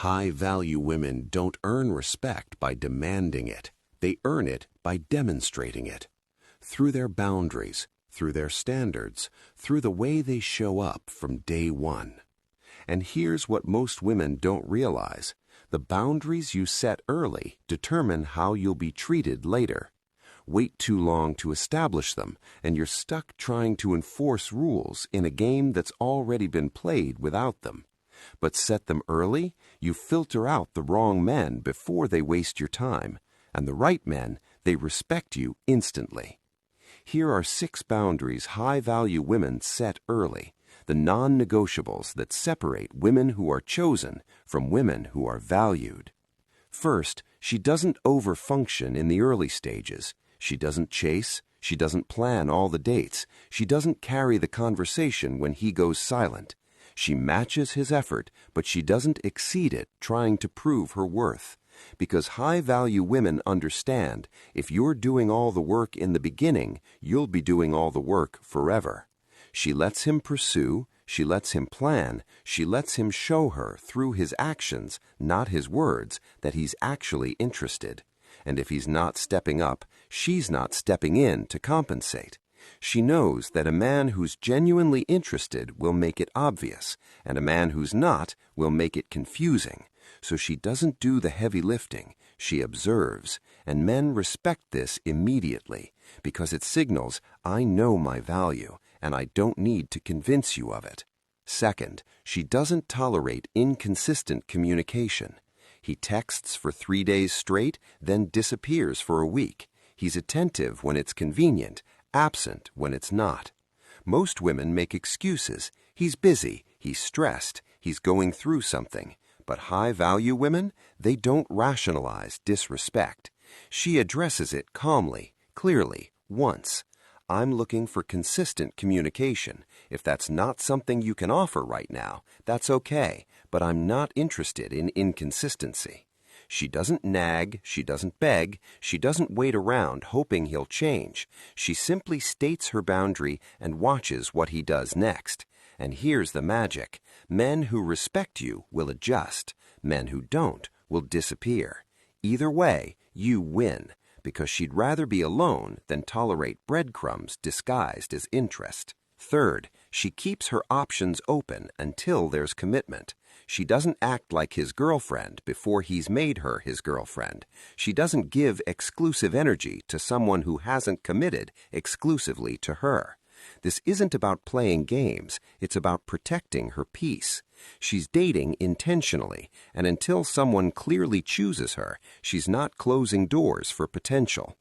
High-value women don't earn respect by demanding it. They earn it by demonstrating it. Through their boundaries, through their standards, through the way they show up from day one. And here's what most women don't realize. The boundaries you set early determine how you'll be treated later. Wait too long to establish them, and you're stuck trying to enforce rules in a game that's already been played without them. But set them early, you filter out the wrong men before they waste your time, and the right men, they respect you instantly. Here are 6 boundaries high-value women set early, the non-negotiables that separate women who are chosen from women who are valued. First, she doesn't overfunction in the early stages. She doesn't chase. She doesn't plan all the dates. She doesn't carry the conversation when he goes silent. She matches his effort, but she doesn't exceed it trying to prove her worth. Because high-value women understand, if you're doing all the work in the beginning, you'll be doing all the work forever. She lets him pursue, she lets him plan, she lets him show her through his actions, not his words, that he's actually interested. And if he's not stepping up, she's not stepping in to compensate. She knows that a man who's genuinely interested will make it obvious, and a man who's not will make it confusing. So she doesn't do the heavy lifting, she observes, and men respect this immediately, because it signals, I know my value, and I don't need to convince you of it. Second, she doesn't tolerate inconsistent communication. He texts for 3 days straight, then disappears for a week. He's attentive when it's convenient, absent when it's not. Most women make excuses. He's busy, he's stressed, he's going through something. But high-value women, they don't rationalize disrespect. She addresses it calmly, clearly, once. I'm looking for consistent communication. If that's not something you can offer right now, that's okay, but I'm not interested in inconsistency. She doesn't nag, she doesn't beg, she doesn't wait around hoping he'll change. She simply states her boundary and watches what he does next. And here's the magic. Men who respect you will adjust. Men who don't will disappear. Either way, you win, because she'd rather be alone than tolerate breadcrumbs disguised as interest. Third, she keeps her options open until there's commitment. She doesn't act like his girlfriend before he's made her his girlfriend. She doesn't give exclusive energy to someone who hasn't committed exclusively to her. This isn't about playing games, it's about protecting her peace. She's dating intentionally, and until someone clearly chooses her, she's not closing doors for potential.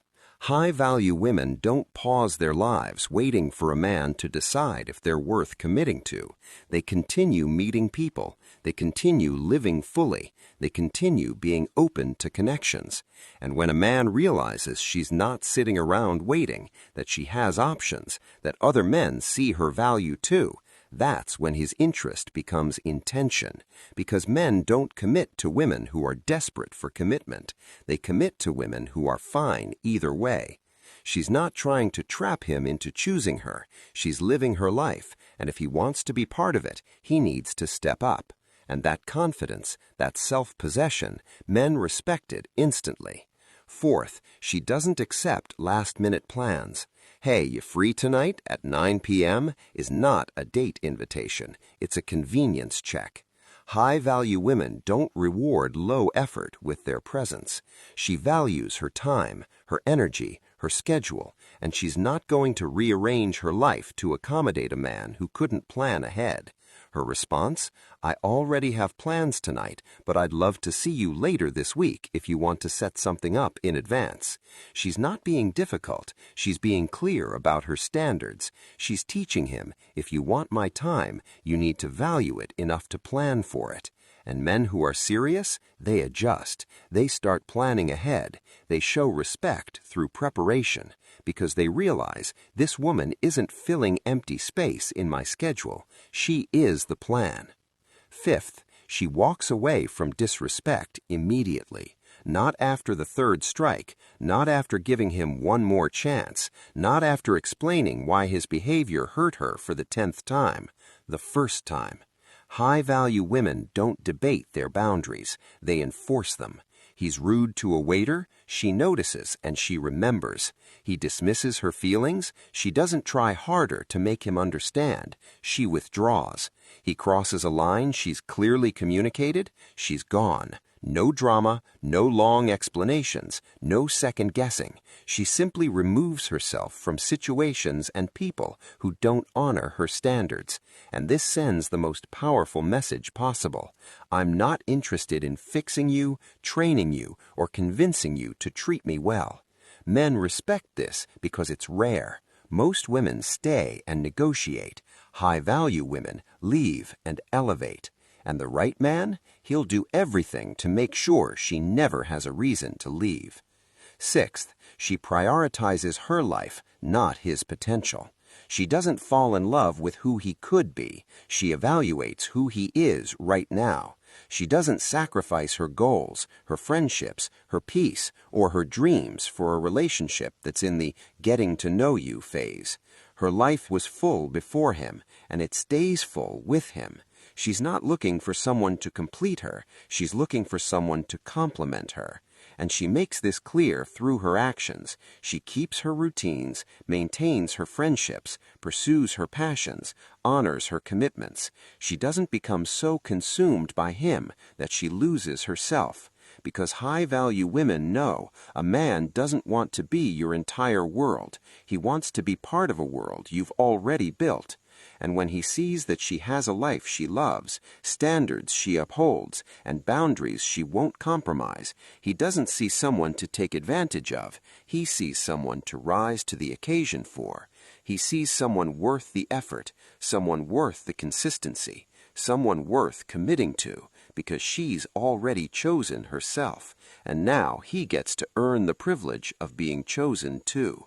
High-value women don't pause their lives waiting for a man to decide if they're worth committing to. They continue meeting people. They continue living fully. They continue being open to connections. And when a man realizes she's not sitting around waiting, that she has options, that other men see her value too, that's when his interest becomes intention, because men don't commit to women who are desperate for commitment. They commit to women who are fine either way. She's not trying to trap him into choosing her. She's living her life, and if he wants to be part of it, he needs to step up. And that confidence, that self-possession, men respect it instantly. Fourth, she doesn't accept last-minute plans. Hey, you free tonight at 9 p.m. is not a date invitation. It's a convenience check. High-value women don't reward low effort with their presence. She values her time, her energy, her schedule, and she's not going to rearrange her life to accommodate a man who couldn't plan ahead. Her response? I already have plans tonight, but I'd love to see you later this week if you want to set something up in advance. She's not being difficult. She's being clear about her standards. She's teaching him, if you want my time, you need to value it enough to plan for it. And men who are serious, they adjust. They start planning ahead. They show respect through preparation, because they realize this woman isn't filling empty space in my schedule. She is the plan. Fifth, she walks away from disrespect immediately. Not after the third strike, not after giving him one more chance, not after explaining why his behavior hurt her for the 10th time, the first time. High-value women don't debate their boundaries, they enforce them. He's rude to a waiter, she notices and she remembers. He dismisses her feelings, she doesn't try harder to make him understand. She withdraws. He crosses a line she's clearly communicated, she's gone. No drama, no long explanations, no second guessing. She simply removes herself from situations and people who don't honor her standards. And this sends the most powerful message possible. I'm not interested in fixing you, training you, or convincing you to treat me well. Men respect this because it's rare. Most women stay and negotiate. High-value women leave and elevate. And the right man, he'll do everything to make sure she never has a reason to leave. Sixth, she prioritizes her life, not his potential. She doesn't fall in love with who he could be. She evaluates who he is right now. She doesn't sacrifice her goals, her friendships, her peace, or her dreams for a relationship that's in the getting-to-know-you phase. Her life was full before him, and it stays full with him. She's not looking for someone to complete her, she's looking for someone to complement her. And she makes this clear through her actions. She keeps her routines, maintains her friendships, pursues her passions, honors her commitments. She doesn't become so consumed by him that she loses herself. Because high-value women know a man doesn't want to be your entire world. He wants to be part of a world you've already built. And when he sees that she has a life she loves, standards she upholds, and boundaries she won't compromise, he doesn't see someone to take advantage of. He sees someone to rise to the occasion for. He sees someone worth the effort, someone worth the consistency, someone worth committing to, because she's already chosen herself, and now he gets to earn the privilege of being chosen too.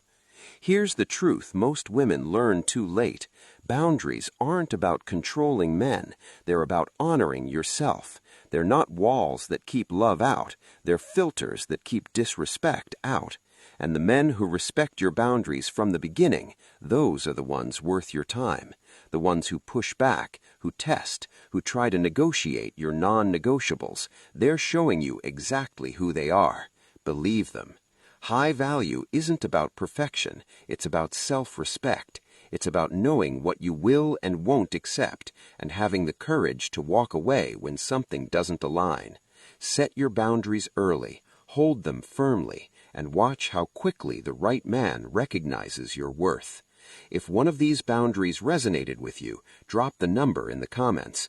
Here's the truth most women learn too late. Boundaries aren't about controlling men. They're about honoring yourself. They're not walls that keep love out. They're filters that keep disrespect out. And the men who respect your boundaries from the beginning, those are the ones worth your time. The ones who push back, who test, who try to negotiate your non-negotiables. They're showing you exactly who they are. Believe them. High value isn't about perfection, it's about self-respect. It's about knowing what you will and won't accept, and having the courage to walk away when something doesn't align. Set your boundaries early, hold them firmly, and watch how quickly the right man recognizes your worth. If one of these boundaries resonated with you, drop the number in the comments.